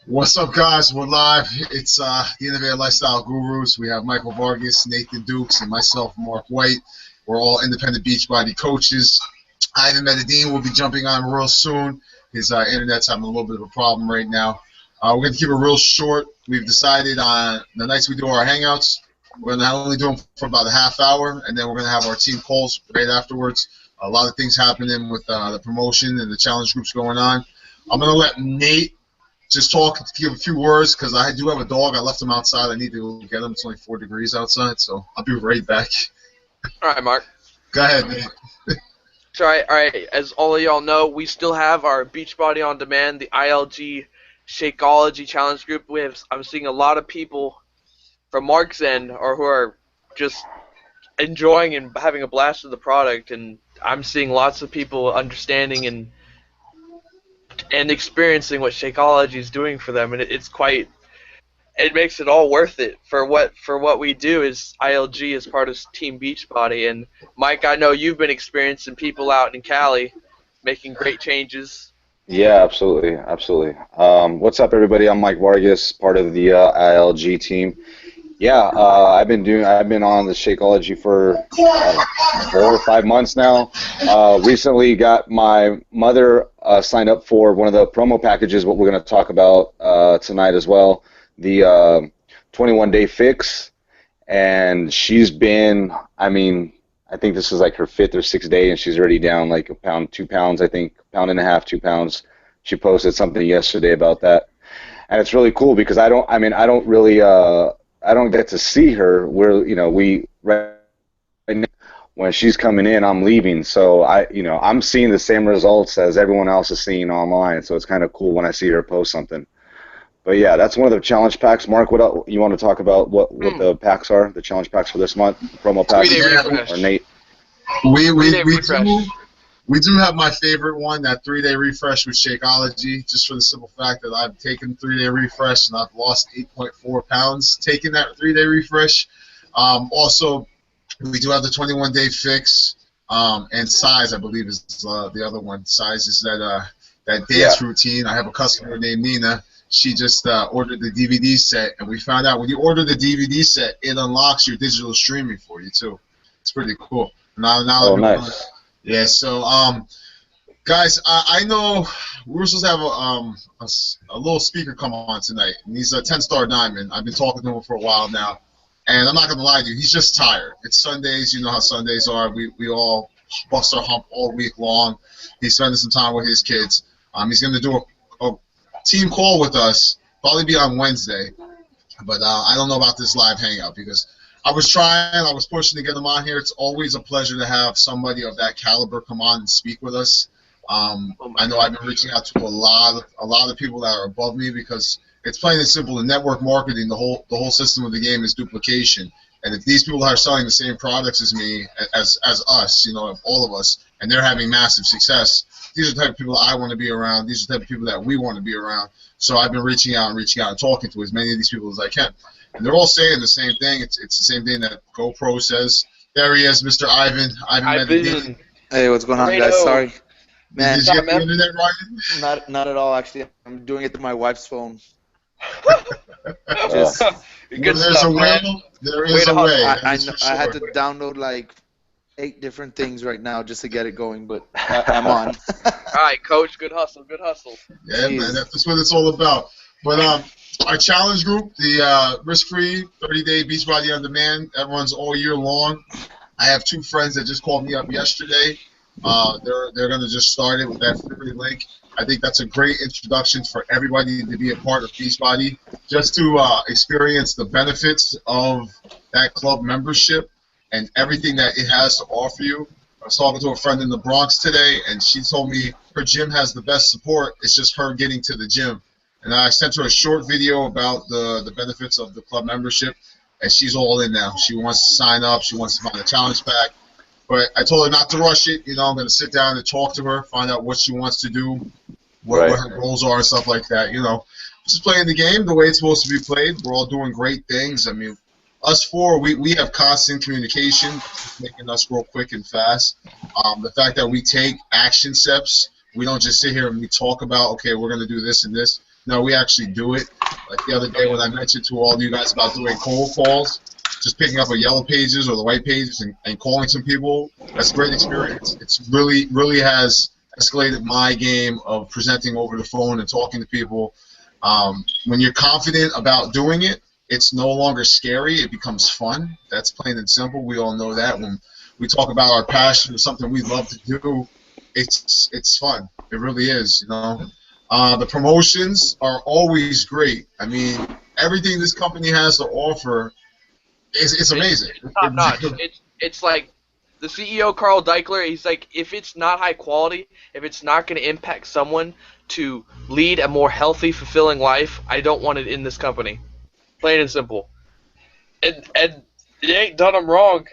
What's up, guys? We're live. It's the Innovative Lifestyle Gurus. We have Michael Vargas, Nathan Dukes, and myself, Mark White. We're all independent Beachbody coaches. Ivan Medellin will be jumping on real soon. His internet's having a little bit of a problem right now. We're going to keep it real short. We've decided on the nights we do our Hangouts, we're going to only do them for about a half hour, and then we're going to have our team calls right afterwards. A lot of things happening with the promotion and the challenge groups going on. I'm going to let Nate just talk, give a few words, because I do have a dog. I left him outside. I need to get him. It's only 4 degrees outside, so I'll be right back. All right, Mark. Go ahead, Nate. So, all right. As all of y'all know, we still have our Beachbody on Demand, the ILG Shakeology challenge group. I'm seeing a lot of people from Mark's end, or who are just enjoying and having a blast with the product, and I'm seeing lots of people understanding and experiencing what Shakeology is doing for them, and it makes it all worth it for what we do as ILG as part of Team Beachbody. And Mike, I know you've been experiencing people out in Cali making great changes. Yeah, absolutely. What's up, everybody? I'm Mike Vargas, part of the ILG team. Yeah, I've been on the Shakeology for 4 or 5 months now. Recently got my mother signed up for one of the promo packages, what we're going to talk about tonight as well, the 21-day fix. And she's been, I think this is like her 5th or 6th day, and she's already down like a pound, 2 pounds, I think, 1.5 pounds, 2 pounds. She posted something yesterday about that. And it's really cool because I don't get to see her. Right now, when she's coming in, I'm leaving. So I'm seeing the same results as everyone else is seeing online. So it's kind of cool when I see her post something. But yeah, that's one of the challenge packs. Mark, what else, you want to talk about? What the packs are? The challenge packs for this month, promo packs. 3-day refresh. Or Nate. We do have my favorite one, that 3-day refresh with Shakeology, just for the simple fact that I've taken 3-day refresh and I've lost 8.4 pounds taking that 3-day refresh. Also, we do have the 21-day fix, and Size, I believe, is the other one. Size is that dance routine. I have a customer named Nina. She just ordered the DVD set, and we found out when you order the DVD set, it unlocks your digital streaming for you too. It's pretty cool. Nice. Yeah, so guys, I know we were supposed to have a little speaker come on tonight, and he's a 10-star diamond. I've been talking to him for a while now, and I'm not gonna lie to you, he's just tired. It's Sundays, you know how Sundays are. We all bust our hump all week long. He's spending some time with his kids. He's gonna do a team call with us, probably be on Wednesday, but I don't know about this live hangout because I was pushing to get him on here. It's always a pleasure to have somebody of that caliber come on and speak with us. I know I've been reaching out to a lot of people that are above me because it's plain and simple. In network marketing, the whole system of the game is duplication. And if these people are selling the same products as me, as us, all of us, and they're having massive success, these are the type of people that I want to be around. These are the type of people that we want to be around. So I've been reaching out and talking to as many of these people as I can. And they're all saying the same thing. It's the same thing that GoPro says. There he is, Mr. Ivan. Ivan. Hey, what's going on, guys? Sorry. Man, did you get the internet right? Not at all, actually. I'm doing it through my wife's phone. There's a way. There is a way. I had to download like 8 different things right now just to get it going, but I'm on. All right, Coach. Good hustle. Yeah, man. That's what it's all about. But our challenge group, the risk-free 30-day Beachbody on Demand, that runs all year long. I have 2 friends that just called me up yesterday. They're going to just start it with that free link. I think that's a great introduction for everybody to be a part of Beachbody, just to experience the benefits of that club membership and everything that it has to offer you. I was talking to a friend in the Bronx today, and she told me her gym has the best support. It's just her getting to the gym. And I sent her a short video about the benefits of the club membership, and she's all in now. She wants to sign up. She wants to find a challenge pack. But I told her not to rush it. I'm going to sit down and talk to her, find out what she wants to do, what her goals are and stuff like that. Just playing the game the way it's supposed to be played. We're all doing great things. I mean, us 4, we have constant communication, making us grow quick and fast. The fact that we take action steps We don't just sit here and we talk about, okay, we're going to do this and this. No, we actually do it. Like the other day when I mentioned to all of you guys about doing cold calls, just picking up a yellow pages or the white pages and calling some people, that's a great experience. It's really has escalated my game of presenting over the phone and talking to people. When you're confident about doing it, it's no longer scary. It becomes fun. That's plain and simple. We all know that. When we talk about our passion or something we love to do, it's fun. It really is, you know. The promotions are always great. I mean, everything this company has to offer it's amazing. It's top notch. It's like the CEO Carl Deichler. He's like, if it's not high quality, if it's not going to impact someone to lead a more healthy, fulfilling life, I don't want it in this company. Plain and simple. And it ain't done them wrong.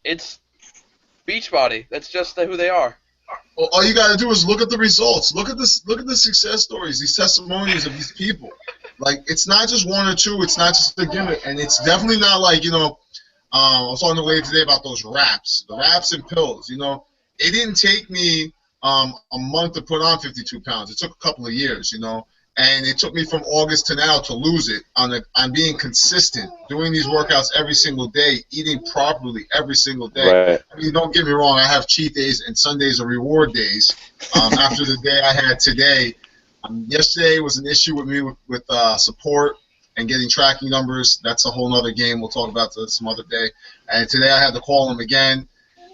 It's Beachbody. That's just who they are. Well, all you gotta do is look at the results. Look at this. Look at the success stories, these testimonies of these people. Like, it's not just one or two. It's not just a gimmick, and it's definitely not like, you know. I was talking to the lady today about those wraps, the wraps and pills. You know, it didn't take me a month to put on 52 pounds. It took a couple of years, you know, and it took me from August to now to lose it on being consistent, doing these workouts every single day, eating properly every single day. Right. I mean, don't get me wrong. I have cheat days, and Sundays are reward days. After the day I had today. Yesterday was an issue with me with support and getting tracking numbers. That's a whole other game. We'll talk about that some other day. And today I had to call him again.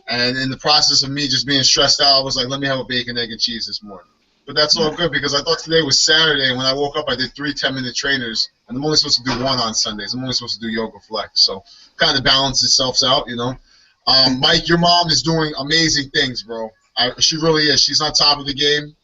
And in the process of me just being stressed out, I was like, let me have a bacon, egg, and cheese this morning. But that's all good because I thought today was Saturday. And when I woke up, I did 3 10-minute trainers. And I'm only supposed to do 1 on Sundays. I'm only supposed to do yoga flex. So kind of balance itself out, you know. Mike, your mom is doing amazing things, bro. She really is. She's on top of the game.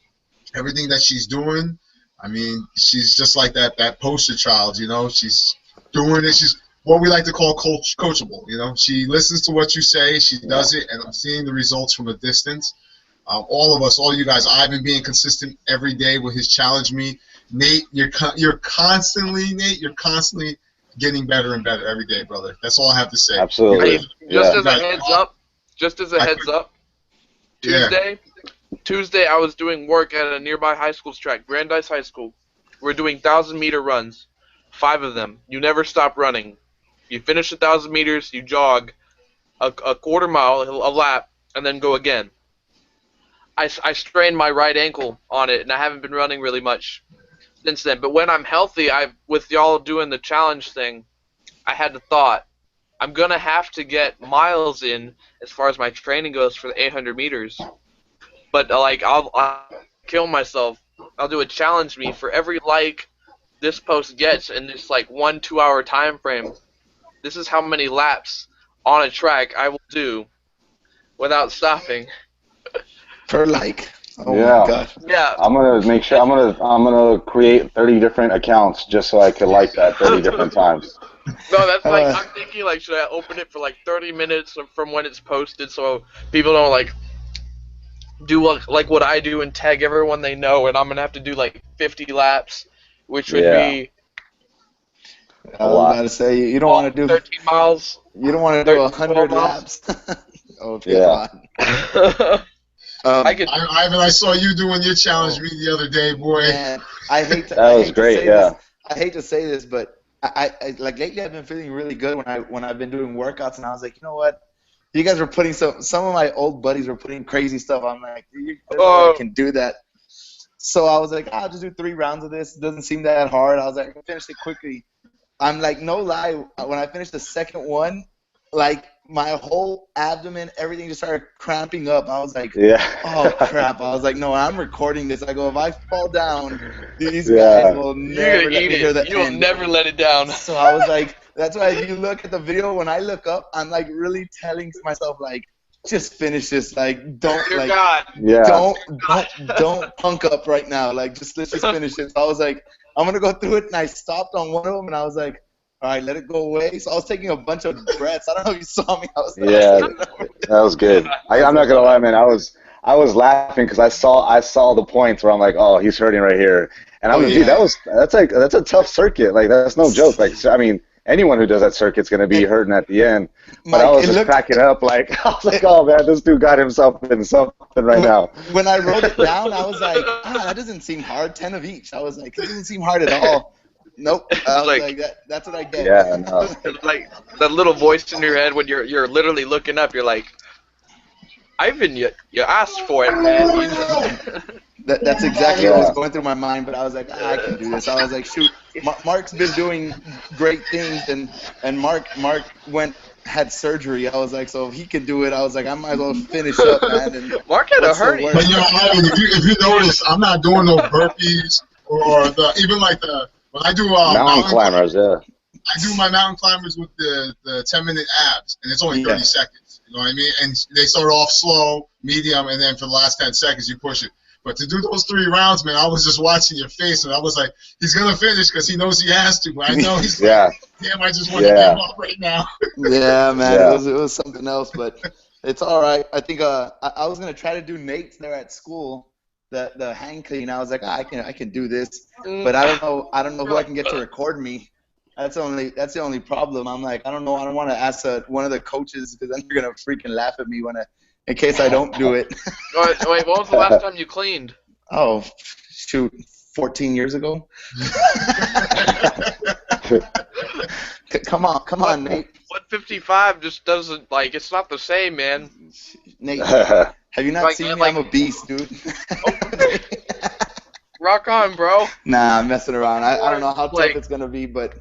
Everything that she's doing, I mean, she's just like that poster child, you know. She's doing it. She's what we like to call coachable, you know. She listens to what you say. She does it, and I'm seeing the results from a distance. All of us, all you guys, I've been being consistent every day with his challenge me. Nate, you're constantly getting better and better every day, brother. That's all I have to say. Absolutely. Just as a heads up, Tuesday, I was doing work at a nearby high school's track, Brandeis High School. We're doing 1,000-meter runs, 5 of them. You never stop running. You finish 1,000 meters, you jog a quarter mile, a lap, and then go again. I strained my right ankle on it, and I haven't been running really much since then. But when I'm healthy, with y'all doing the challenge thing, I had the thought, I'm going to have to get miles in as far as my training goes for the 800 meters. But, like, I'll kill myself. I'll do a challenge me for every like this post gets in this, like, 1-2 hour time frame. This is how many laps on a track I will do without stopping. Per like. Oh Yeah. my god. Yeah. I'm gonna make sure I'm gonna create 30 different accounts just so I could like that 30 different times. No, that's like, I'm thinking, like, should I open it for, like, 30 minutes from when it's posted so people don't, like, do like what I do and tag everyone they know, and I'm gonna have to do like 50 laps, which would be. I was about to say you don't want to do 13 miles. You don't want to do 100 laps. Oh yeah. Ivan, I saw you doing your challenge me the other day, boy. Man, I hate to. That was great. Yeah. I hate to say this, but I like lately I've been feeling really good when I've been doing workouts, and I was like, you know what? You guys were putting some of my old buddies were putting crazy stuff. I'm like, I can do that. So I was like, I'll just do 3 rounds of this. It doesn't seem that hard. I was like, I can finish it quickly. I'm like, no lie. When I finished the second one, like my whole abdomen, everything just started cramping up. I was like, oh crap. I was like, no, I'm recording this. I go, if I fall down, these guys will never let me hear the end. You'll never let it down. So I was like, that's why if you look at the video, when I look up, I'm like really telling myself like, just finish this. Like, don't Dear like, God. don't punk up right now. Like, let's just finish it. So I was like, I'm gonna go through it, and I stopped on one of them, and I was like, all right, let it go away. So I was taking a bunch of breaths. I don't know if you saw me. That was good. I'm not gonna lie, man. I was laughing because I saw the points where I'm like, oh, he's hurting right here, and I'm like, dude, that's a tough circuit. Like, that's no joke. Like, I mean, anyone who does that circuit's going to be hurting at the end. But Mike, I was just cracking up, like, I was like, oh man, this dude got himself in something right now. When I wrote it down, I was like, that doesn't seem hard. 10 of each. I was like, it doesn't seem hard at all. Nope. I was like that's what I get. Yeah, no. It's like that little voice in your head when you're literally looking up. You're like, Ivan, you asked for it, man. You just... That's exactly what was going through my mind, but I was like, I can do this. I was like, shoot, Mark's been doing great things, and Mark had surgery. I was like, so if he can do it, I was like, I might as well finish up, man. And Mark had a hernia. But Ivan, if you notice, I'm not doing no burpees or even like when I do mountain climbers, I do my mountain climbers with the 10-minute abs, and it's only 30 seconds. You know what I mean? And they start off slow, medium, and then for the last 10 seconds you push it. But to do those 3 rounds, man, I was just watching your face, and I was like, he's going to finish because he knows he has to. But I know he's like, damn, I just want to give up right now. Yeah, man, it was something else, but it's all right. I think I was going to try to do Nate's there at school, the hang clean. I was like, I can do this, but I don't know who I can get to record me. That's the only problem. I'm like, I don't know. I don't want to ask one of the coaches because then they're going to freaking laugh at me in case I don't do it. Wait, when was the last time you cleaned? Oh, shoot, 14 years ago. Come on, Nate. 155 just doesn't, like, it's not the same, man. Nate, have you not seen me? Like, I'm a beast, dude. Rock on, bro. Nah, I'm messing around. I don't know how tough it's going to be, but...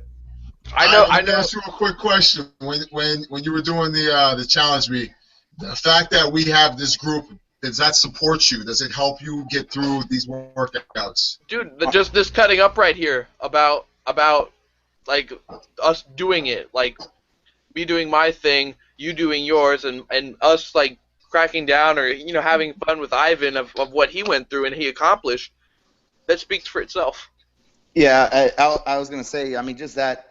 I know. Let me ask you a quick question. When you were doing the challenge meet, the fact that we have this group, does that support you? Does it help you get through these workouts? Dude, just this cutting up right here about like us doing it, like me doing my thing, you doing yours, and us like cracking down or having fun with Ivan of what he went through and he accomplished. That speaks for itself. Yeah, I was gonna say. I mean, just that,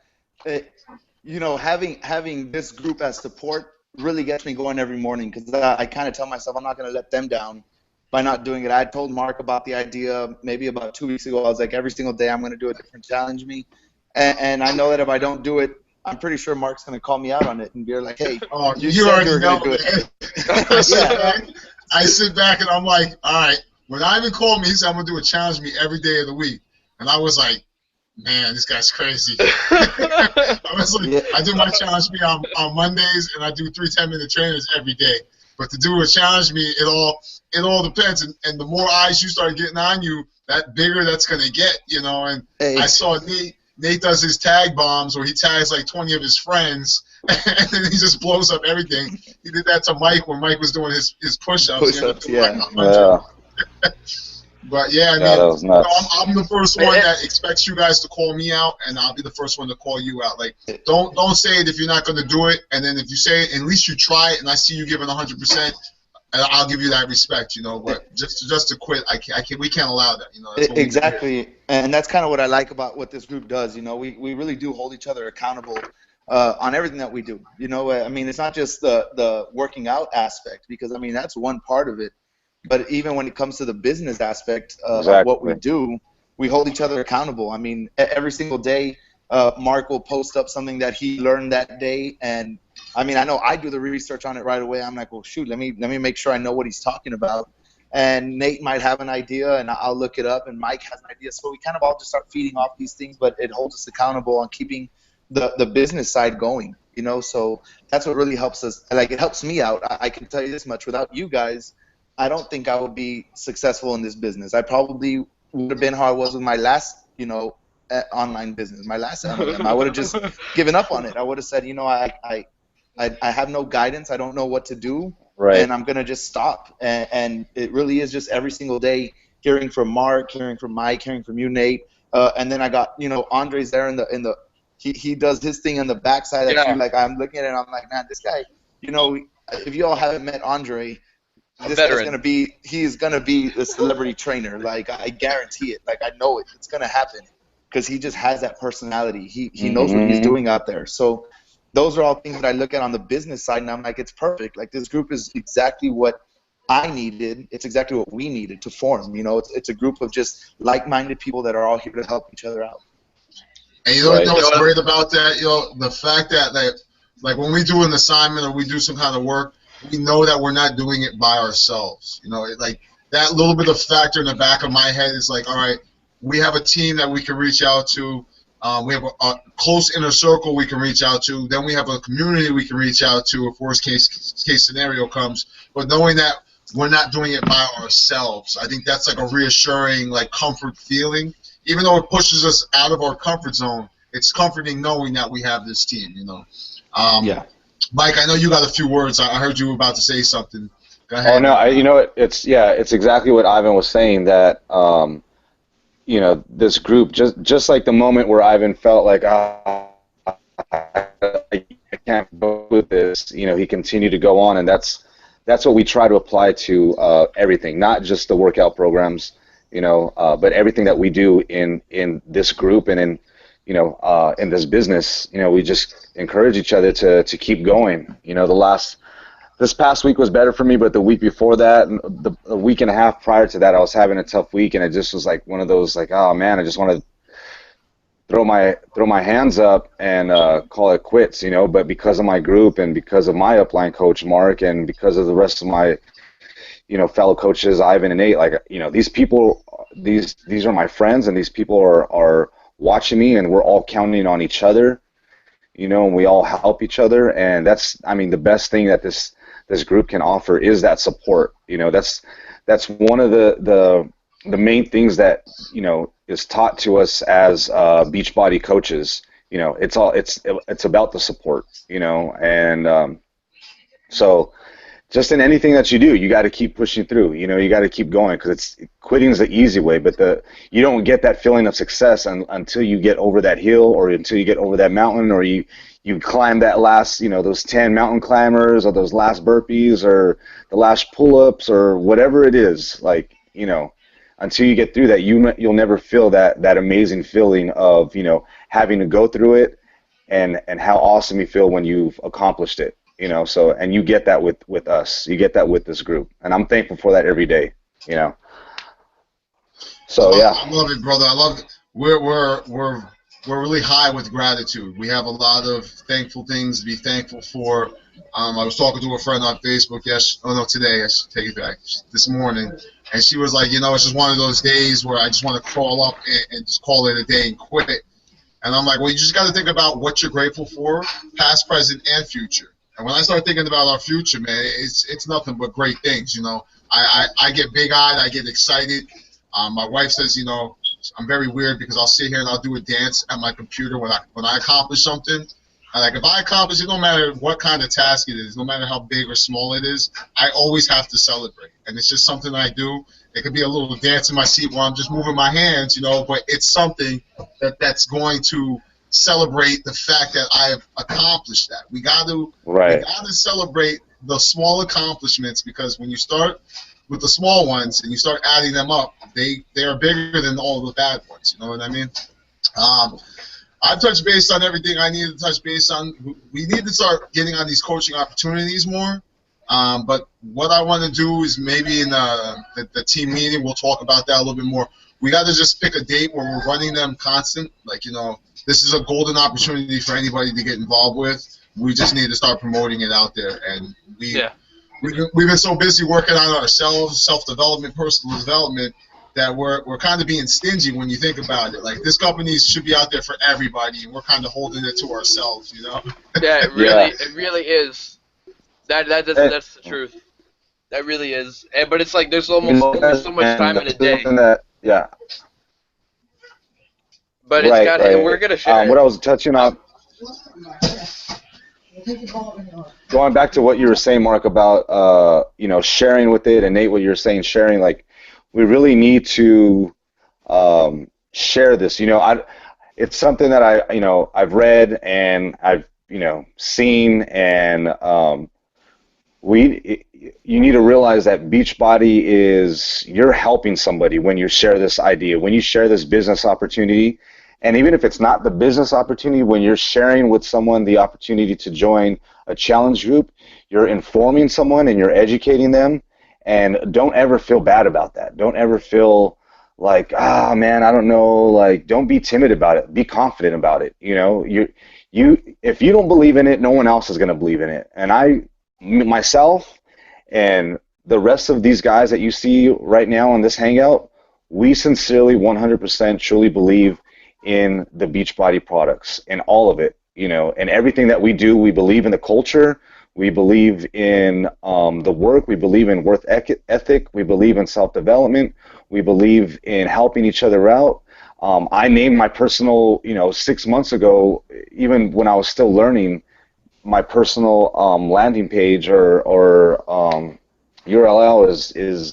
having this group as support really gets me going every morning because I kind of tell myself I'm not going to let them down by not doing it. I told Mark about the idea maybe about 2 weeks ago. I was like, every single day I'm going to do a different challenge me. And I know that if I don't do it, I'm pretty sure Mark's going to call me out on it and be like, hey, you said you were going to do it. I sit back and I'm like, all right, when Ivan called me, he said I'm going to do a challenge me every day of the week. And I was like, man, this guy's crazy. I was like, I do my challenge me on Mondays, and I do 3 10-minute trainers every day. But to do a challenge me, it all depends. And the more eyes you start getting on you, that bigger that's going to get, And I saw Nate does his tag bombs where he tags like 20 of his friends, and then he just blows up everything. He did that to Mike when Mike was doing his push-ups. Push-ups, But yeah, I mean, I'm the first one that expects you guys to call me out, and I'll be the first one to call you out. Like, don't say it if you're not going to do it, and then if you say it, at least you try it, and I see you giving 100%, I'll give you that respect, But just to quit, we can't allow that, That's exactly, and that's kind of what I like about what this group does. We really do hold each other accountable on everything that we do. I mean, it's not just the working out aspect because I mean that's one part of it. But even when it comes to the business aspect of what we do, we hold each other accountable. I mean, every single day, Mark will post up something that he learned that day. And, I mean, I know I do the research on it right away. I'm like, well, shoot, let me make sure I know what he's talking about. And Nate might have an idea, and I'll look it up, and Mike has an idea. So we kind of all just start feeding off these things, but it holds us accountable on keeping the business side going, So that's what really helps us. Like, it helps me out. I can tell you this much. Without you guys, I don't think I would be successful in this business. I probably would have been how I was with my last, online business, my last MLM. I would have just given up on it. I would have said, I have no guidance. I don't know what to do, and I'm gonna just stop. And it really is just every single day hearing from Mark, hearing from Mike, hearing from you, Nate, and then I got Andre's there in the he does his thing on the backside. Like I'm looking at it, and I'm like, man, this guy, if you all haven't met Andre. This guy's he's gonna be the celebrity trainer. Like I guarantee it. Like I know it. It's gonna happen because he just has that personality. He knows what he's doing out there. So those are all things that I look at on the business side, and I'm like, it's perfect. Like this group is exactly what I needed. It's exactly what we needed to form. It's a group of just like-minded people that are all here to help each other out. And you know Right. what's great about that? The fact that like when we do an assignment or we do some kind of work, we know that we're not doing it by ourselves. Like that little bit of factor in the back of my head is like, all right, we have a team that we can reach out to. We have a close inner circle we can reach out to. Then we have a community we can reach out to if worst case scenario comes. But knowing that we're not doing it by ourselves, I think that's like a reassuring, like comfort feeling. Even though it pushes us out of our comfort zone, it's comforting knowing that we have this team. Yeah. Mike, I know you got a few words. I heard you were about to say something. Go ahead. Oh no, it's exactly what Ivan was saying, that this group, just like the moment where Ivan felt like I can't go with this, he continued to go on, and that's what we try to apply to everything, not just the workout programs, but everything that we do in this group and in this business. We just encourage each other to keep going. This past week was better for me, but the week before that, and the week and a half prior to that, I was having a tough week, and it just was like one of those, like, oh man, I just want to throw my hands up and call it quits, But because of my group and because of my upline coach Mark and because of the rest of my fellow coaches Ivan and Nate, like, these people, these are my friends, and these people are watching me, and we're all counting on each other, and we all help each other, and that's, the best thing that this group can offer is that support. That's one of the main things that is taught to us as Beachbody coaches. It's about the support. And so just in anything that you do, you got to keep pushing through. You got to keep going, because quitting is the easy way, but you don't get that feeling of success until you get over that hill, or until you get over that mountain, or you climb that last, those 10 mountain climbers, or those last burpees, or the last pull-ups, or whatever it is. Like, until you get through that, you'll never feel that amazing feeling of, having to go through it, and how awesome you feel when you've accomplished it. So, and you get that with us. You get that with this group, and I'm thankful for that every day. So yeah. I love it, brother. I love it. We're really high with gratitude. We have a lot of thankful things to be thankful for. I was talking to a friend on Facebook today. I should take it back. This morning, and she was like, it's just one of those days where I just want to crawl up and just call it a day and quit it. And I'm like, well, you just got to think about what you're grateful for, past, present, and future. And when I start thinking about our future, man, it's nothing but great things. I get big-eyed, I get excited. My wife says, I'm very weird because I'll sit here and I'll do a dance at my computer when I accomplish something. Like, if I accomplish it, no matter what kind of task it is, no matter how big or small it is, I always have to celebrate. And it's just something I do. It could be a little dance in my seat while I'm just moving my hands, but it's something that's going to celebrate the fact that I've accomplished that. We got to celebrate the small accomplishments, because when you start with the small ones and you start adding them up, they are bigger than all the bad ones. You know what I mean? I've touched base on everything I needed to touch base on. We need to start getting on these coaching opportunities more. But what I want to do is maybe in the team meeting, we'll talk about that a little bit more. We got to just pick a date where we're running them constant. Like, this is a golden opportunity for anybody to get involved with. We just need to start promoting it out there. And we've been so busy working on ourselves, self-development, personal development, that we're kind of being stingy when you think about it. Like, this company should be out there for everybody, and we're kind of holding it to ourselves, Yeah, it really is. That's the truth. That really is. But it's like there's almost only so much time in a day. Yeah. But we're gonna share. What I was touching on, going back to what you were saying, Mark, about sharing with it, and Nate, what you were saying, sharing. Like, we really need to share this. It's something that I've read and I've seen, and you need to realize that Beachbody is, you're helping somebody when you share this idea, when you share this business opportunity. And even if it's not the business opportunity, when you're sharing with someone the opportunity to join a challenge group, you're informing someone and you're educating them. And don't ever feel bad about that. Don't ever feel like, ah, man, I don't know, like, don't be timid about it. Be confident about it. You know, if you don't believe in it, no one else is going to believe in it. And myself and the rest of these guys that you see right now on this Hangout, we sincerely 100% truly believe in the Beachbody products and all of it, you know, and everything that we do. We believe in the culture. We believe in the work. We believe in work ethic. We believe in self-development. We believe in helping each other out. I named my personal, 6 months ago, even when I was still learning, my personal landing page or URL is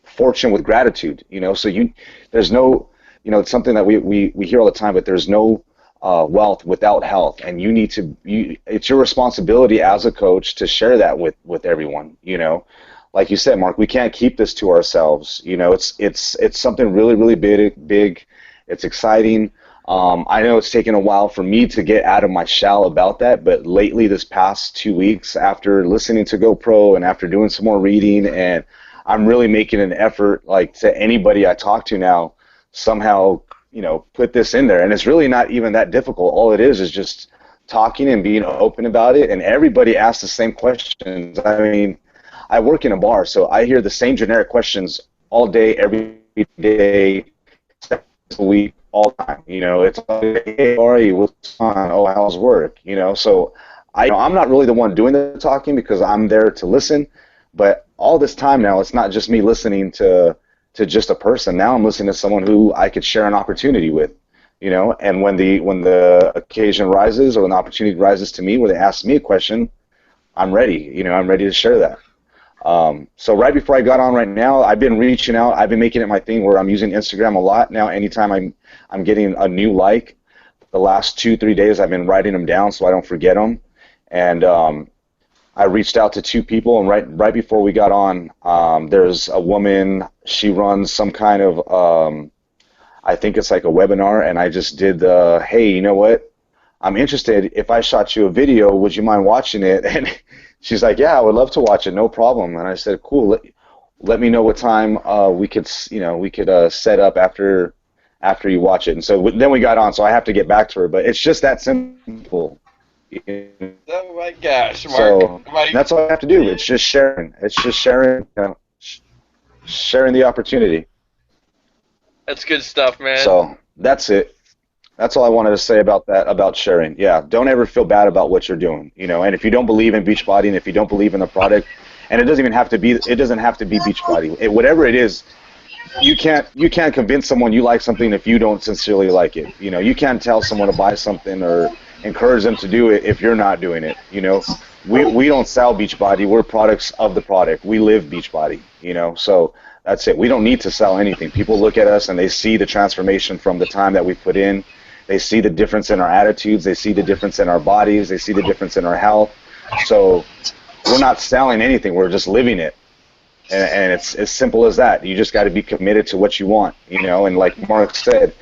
fortune with gratitude. So there's no, it's something that we hear all the time, but there's no wealth without health, and it's your responsibility as a coach to share that with everyone. Like you said, Mark, we can't keep this to ourselves. It's something really, really big. It's exciting. I know it's taken a while for me to get out of my shell about that, but lately, this past 2 weeks, after listening to GoPro and after doing some more reading, and I'm really making an effort, like, to anybody I talk to now, somehow, put this in there. And it's really not even that difficult. All it is just talking and being open about it. And everybody asks the same questions. I mean, I work in a bar, so I hear the same generic questions all day, every day, 7 days a week, all the time. It's like, hey, how are you? What's on? Oh, how's work? So I'm not really the one doing the talking because I'm there to listen. But all this time now, it's not just me listening to just a person. Now I'm listening to someone who I could share an opportunity with. And when the occasion rises or when the opportunity rises to me where they ask me a question, I'm ready. I'm ready to share that. So right before I got on right now, I've been reaching out. I've been making it my thing where I'm using Instagram a lot now. Anytime I'm getting a new like, the last 2-3 days I've been writing them down so I don't forget them. And I reached out to 2 people, and right before we got on, there's a woman. She runs some kind of I think it's like a webinar, and I just did hey, you know what? I'm interested. If I shot you a video, would you mind watching it? And she's like, yeah, I would love to watch it, no problem. And I said, cool. Let me know what time we could set up after you watch it. And so then we got on. So I have to get back to her, but it's just that simple. Oh my gosh, Mark. So that's all I have to do. It's just sharing. It's just sharing. Sharing the opportunity. That's good stuff, man. So that's it. That's all I wanted to say about that, about sharing. Yeah, don't ever feel bad about what you're doing, and if you don't believe in Beachbody and if you don't believe in the product, and it doesn't have to be Beachbody. Whatever it is, you can't convince someone you like something if you don't sincerely like it. You can't tell someone to buy something or encourage them to do it if you're not doing it. We don't sell Beachbody. We're products of the product. We live Beachbody. So that's it. We don't need to sell anything. People look at us and they see the transformation from the time that we put in. They see the difference in our attitudes. They see the difference in our bodies. They see the difference in our health. So we're not selling anything. We're just living it. And it's as simple as that. You just got to be committed to what you want, And like Mark said,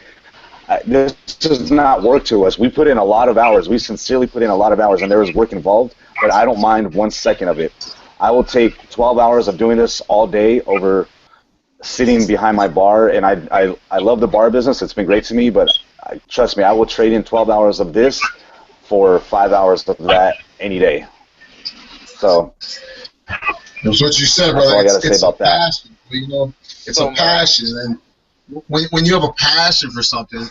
this does not work to us. We put in a lot of hours. We sincerely put in a lot of hours, and there is work involved, but I don't mind 1 second of it. I will take 12 hours of doing this all day over sitting behind my bar, and I love the bar business. It's been great to me, but trust me, I will trade in 12 hours of this for 5 hours of that any day. So that's what you said, brother. That's all I got to say about that. Passion, it's a passion, and when you have a passion for something,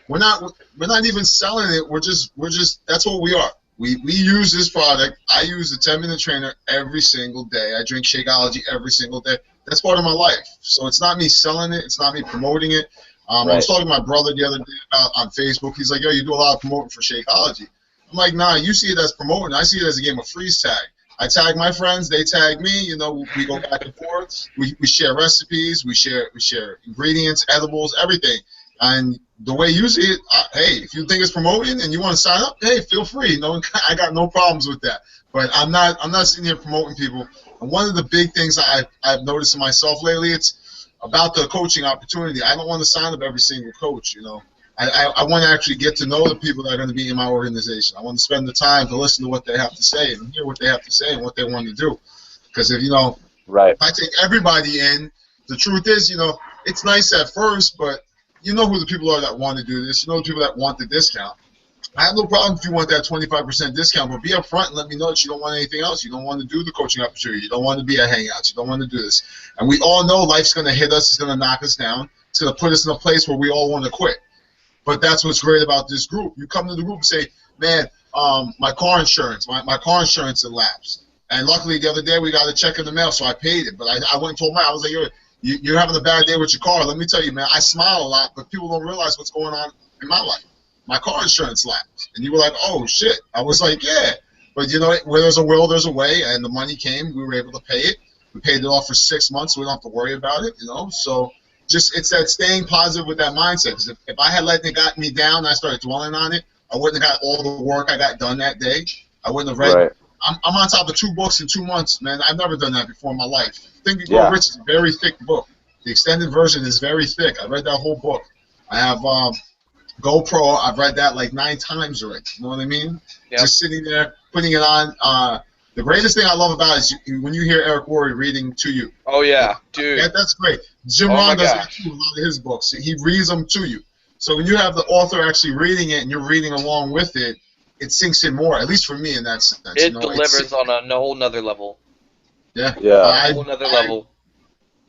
we're not even selling it. We're just that's what we are. We use this product. I use the 10-minute trainer every single day. I drink Shakeology every single day. That's part of my life. So it's not me selling it. It's not me promoting it. I was talking to my brother the other day on Facebook. He's like, yo, you do a lot of promoting for Shakeology. I'm like, nah, you see it as promoting. I see it as a game of freeze tag. I tag my friends, they tag me. We go back and forth. We share recipes. We share ingredients, edibles, everything. And the way you see it, hey, if you think it's promoting and you want to sign up, hey, feel free. I got no problems with that. But I'm not sitting here promoting people. And one of the big things I've noticed in myself lately, it's about the coaching opportunity. I don't want to sign up every single coach. I want to actually get to know the people that are going to be in my organization. I want to spend the time to listen to what they have to say and hear what they have to say and what they want to do. Because if I take everybody in the truth is, you know, it's nice at first, but you know who the people are that want to do this. You know the people that want the discount. I have no problem if you want that 25% discount, but be upfront and let me know that you don't want anything else. You don't want to do the coaching opportunity. You don't want to be at Hangouts. You don't want to do this. And we all know life's going to hit us. It's going to knock us down. It's going to put us in a place where we all want to quit. But that's what's great about this group. You come to the group and say, man, my car insurance had lapsed. And luckily the other day we got a check in the mail, so I paid it. But I went and told Mike, I was like, you're having a bad day with your car. Let me tell you, man, I smile a lot, but people don't realize what's going on in my life. My car insurance lapsed. And you were like, oh, shit. I was like, yeah. But, you know, where there's a will, there's a way. And the money came. We were able to pay it. We paid it off for 6 months. So we don't have to worry about it, you know. So just it's that staying positive with that mindset. Because if I had let it got me down and I started dwelling on it, I wouldn't have got all the work I got done that day. I wouldn't have read. Right. I'm on top of 2 books in 2 months, man. I've never done that before in my life. Think and Grow Rich is a very thick book. The extended version is very thick. I read that whole book. I have GoPro, I've read that like 9 times already. You know what I mean? Yep. Just sitting there, putting it on. The greatest thing I love about it is when you hear Eric Worre reading to you. Oh, yeah, dude. That's great. Jim Rohn does that too, a lot of his books. He reads them to you. So when you have the author actually reading it and you're reading along with it, it sinks in more, at least for me in that sense. It delivers on a whole nother level. Yeah. A whole nother level.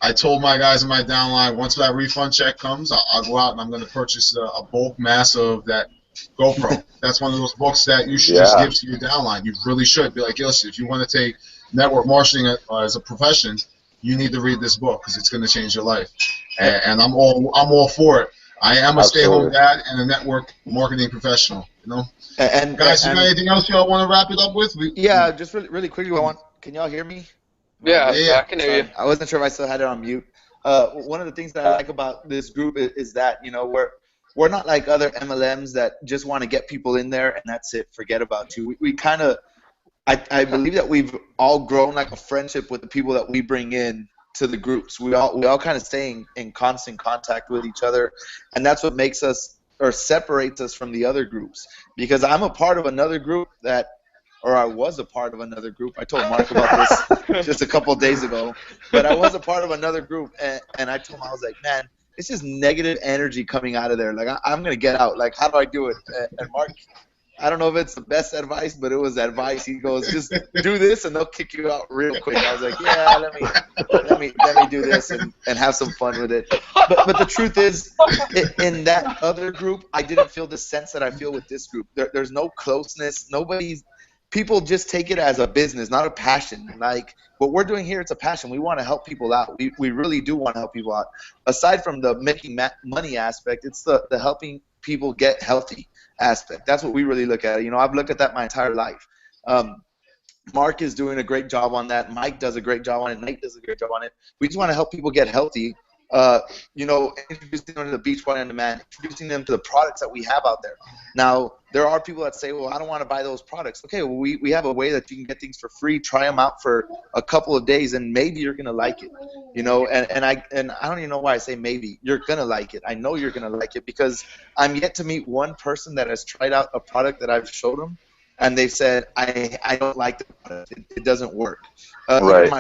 I told my guys in my downline, once that refund check comes, I'll go out and I'm going to purchase a bulk mass of that GoPro. That's one of those books that you should just give to your downline. You really should. Be like, listen, if you want to take network marketing as a profession, you need to read this book because it's going to change your life. And I'm all for it. I am a stay-home dad and a network marketing professional. You know. And guys, you got anything else y'all want to wrap it up with? Just really quickly. Can y'all hear me? Yeah, I can hear you. I wasn't sure if I still had it on mute. One of the things that I like about this group is that, you know, we're not like other MLMs that just want to get people in there and that's it, forget about you. We kind of, I believe that we've all grown like a friendship with the people that we bring in to the groups. We all kind of stay in constant contact with each other, and that's what makes us or separates us from the other groups. Because I'm a part of another group I was a part of another group. I told Mark about this just a couple of days ago. But I was a part of another group, and I told him, I was like, man, it's just negative energy coming out of there. Like, I'm going to get out. Like, how do I do it? And Mark, I don't know if it's the best advice, but it was advice. He goes, just do this, and they'll kick you out real quick. I was like, yeah, let me do this and have some fun with it. But the truth is, in that other group, I didn't feel the sense that I feel with this group. There's no closeness. People just take it as a business, not a passion. Like what we're doing here, it's a passion. We want to help people out. We really do want to help people out. Aside from the making money aspect, it's the helping people get healthy aspect. That's what we really look at. You know, I've looked at that my entire life. Mark is doing a great job on that. Mike does a great job on it. Nate does a great job on it. We just want to help people get healthy. You know, introducing them to the Beachbody on Demand, introducing them to the products that we have out there. Now, there are people that say, well, I don't want to buy those products. Okay, well, we have a way that you can get things for free. Try them out for a couple of days, and maybe you're going to like it. You know, and I don't even know why I say maybe. You're going to like it. I know you're going to like it because I'm yet to meet one person that has tried out a product that I've showed them, and they've said, I don't like the product. It doesn't work. Right. Even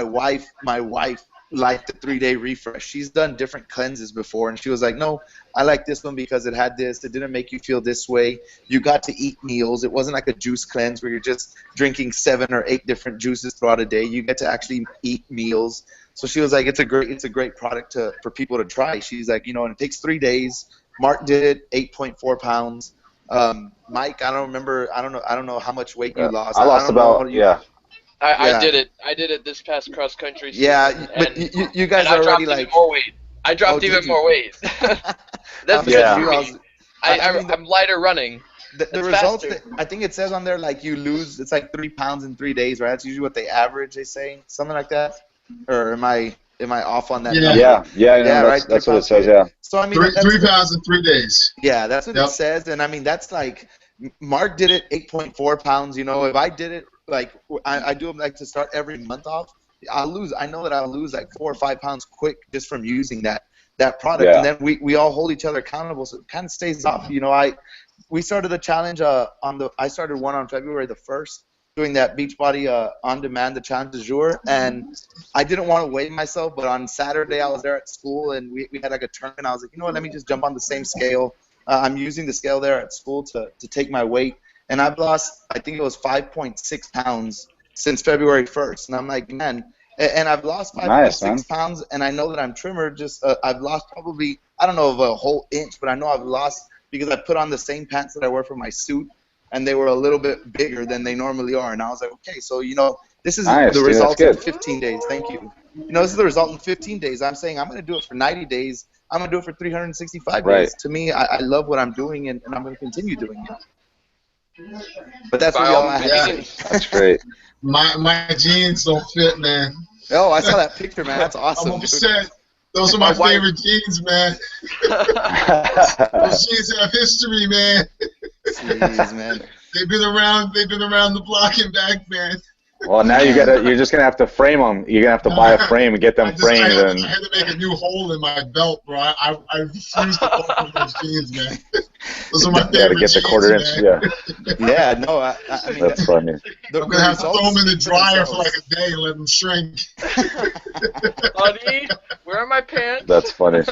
my wife liked the 3-day refresh. She's done different cleanses before, and she was like, no, I like this one because it had this. It didn't make you feel this way. You got to eat meals. It wasn't like a juice cleanse where you're just drinking 7 or 8 different juices throughout a day. You get to actually eat meals. So she was like, it's a great product for people to try. She's like, you know, and it takes 3 days. Mark did it, 8.4 pounds. Mike, I don't know how much weight you lost. I lost about. I did it. I did it this past cross country season. Yeah, but you guys are already like more weight. I dropped even more weight. That's because I'm lighter running. The results, I think it says on there like you lose. It's like 3 pounds in 3 days, right? That's usually what they average. They say something like that. Or am I off on that? Yeah, right. That's what it says. Yeah. So I mean, 3 pounds in 3 days. Yeah, that's what it says, and I mean that's like Mark did it 8.4 pounds. You know, if I did it. Like I do like to start every month off. I know that I'll lose like 4 or 5 pounds quick just from using that product. Yeah. And then we all hold each other accountable, so it kind of stays off. You know, we started the challenge I started one on February the 1st, doing that Beachbody on demand, the challenge du jour, and I didn't want to weigh myself, but on Saturday I was there at school and we had like a tournament. I was like, you know what, let me just jump on the same scale. I'm using the scale there at school to take my weight, and I've lost, I think it was 5.6 pounds since February 1st, and I'm like, man, and I've lost 5.6 pounds, and I know that I'm trimmer. Just I've lost probably, I don't know, of a whole inch, but I know I've lost because I put on the same pants that I wear for my suit, and they were a little bit bigger than they normally are. And I was like, okay, so, you know, this is the result in 15 days. Thank you. You know, this is the result in 15 days. I'm saying I'm going to do it for 90 days. I'm going to do it for 365 days. To me, I love what I'm doing, and I'm going to continue doing it. But that's really all I have to say. That's great. My jeans don't fit, man. Oh, I saw that picture, man. That's awesome. I'm upset. Those are my favorite jeans, man. Those jeans have history, man. Jeez, man. They've been around the block and back, man. Well, now you're just gonna have to frame them. You're gonna have to buy a frame and get them framed. I had to make a new hole in my belt, bro. I refuse to go for those jeans, man. Those are my favorite jeans, get the quarter inch, yeah. No, I mean, that's funny. I'm gonna have to throw them in the dryer for like a day and let them shrink. Buddy, where are my pants? That's funny.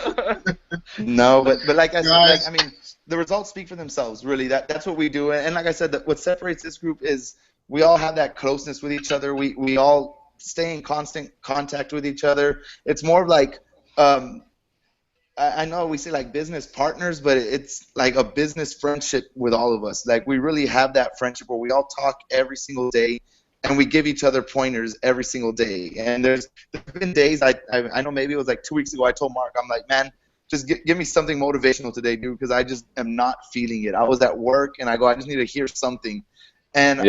No, but like I said, like, I mean, the results speak for themselves. Really, that's what we do. And like I said, what separates this group is we all have that closeness with each other. We all stay in constant contact with each other. It's more of like, I know we say like business partners, but it's like a business friendship with all of us. Like we really have that friendship where we all talk every single day, and we give each other pointers every single day. And there's been days, I know maybe it was like 2 weeks ago, I told Mark, I'm like, man, just give me something motivational today, dude, because I just am not feeling it. I was at work, and I go, I just need to hear something. And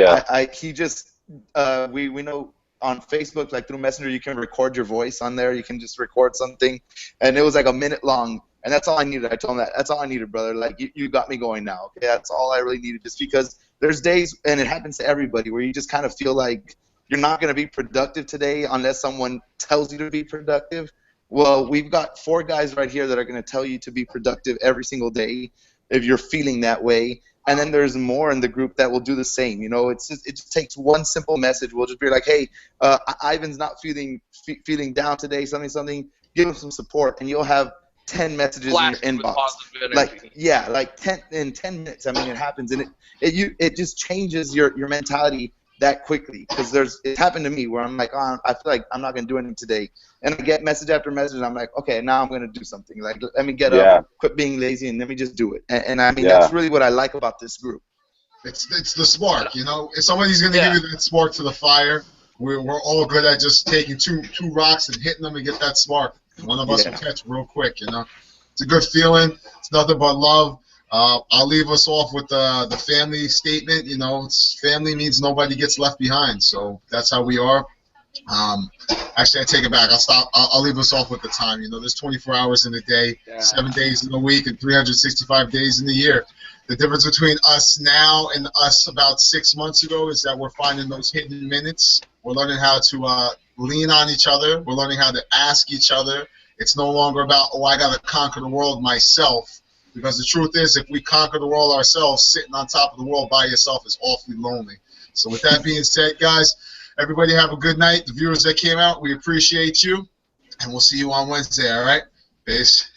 he just, we know on Facebook, like through Messenger, you can record your voice on there. You can just record something. And it was like a minute long. And that's all I needed. I told him that's all I needed, brother. Like, you got me going now. Okay, that's all I really needed. Just because there's days, and it happens to everybody, where you just kind of feel like you're not going to be productive today unless someone tells you to be productive. Well, we've got 4 guys right here that are going to tell you to be productive every single day if you're feeling that way. And then there's more in the group that will do the same. You know, it just takes one simple message. We'll just be like, hey, Ivan's not feeling down today, something. Give him some support, and you'll have 10 messages in your inbox. Like, yeah, like 10 minutes. I mean, it happens, and it just changes your mentality that quickly, because it happened to me where I'm like, oh, I feel like I'm not going to do anything today. And I get message after message, and I'm like, okay, now I'm going to do something. Like, let me get up, quit being lazy, and let me just do it. And I mean, that's really what I like about this group. It's the spark, you know. If somebody's going to give you that spark to the fire, we're all good at just taking two rocks and hitting them and get that spark. One of us will catch real quick, you know. It's a good feeling. It's nothing but love. I'll leave us off with the family statement. You know, family means nobody gets left behind. So that's how we are. Actually, I take it back. I'll leave us off with the time. You know, there's 24 hours in a day, 7 days in a week, and 365 days in the year. The difference between us now and us about 6 months ago is that we're finding those hidden minutes. We're learning how to lean on each other. We're learning how to ask each other. It's no longer about, oh, I got to conquer the world myself. Because the truth is, if we conquer the world ourselves, sitting on top of the world by yourself is awfully lonely. So with that being said, guys, everybody have a good night. The viewers that came out, we appreciate you. And we'll see you on Wednesday, all right? Peace.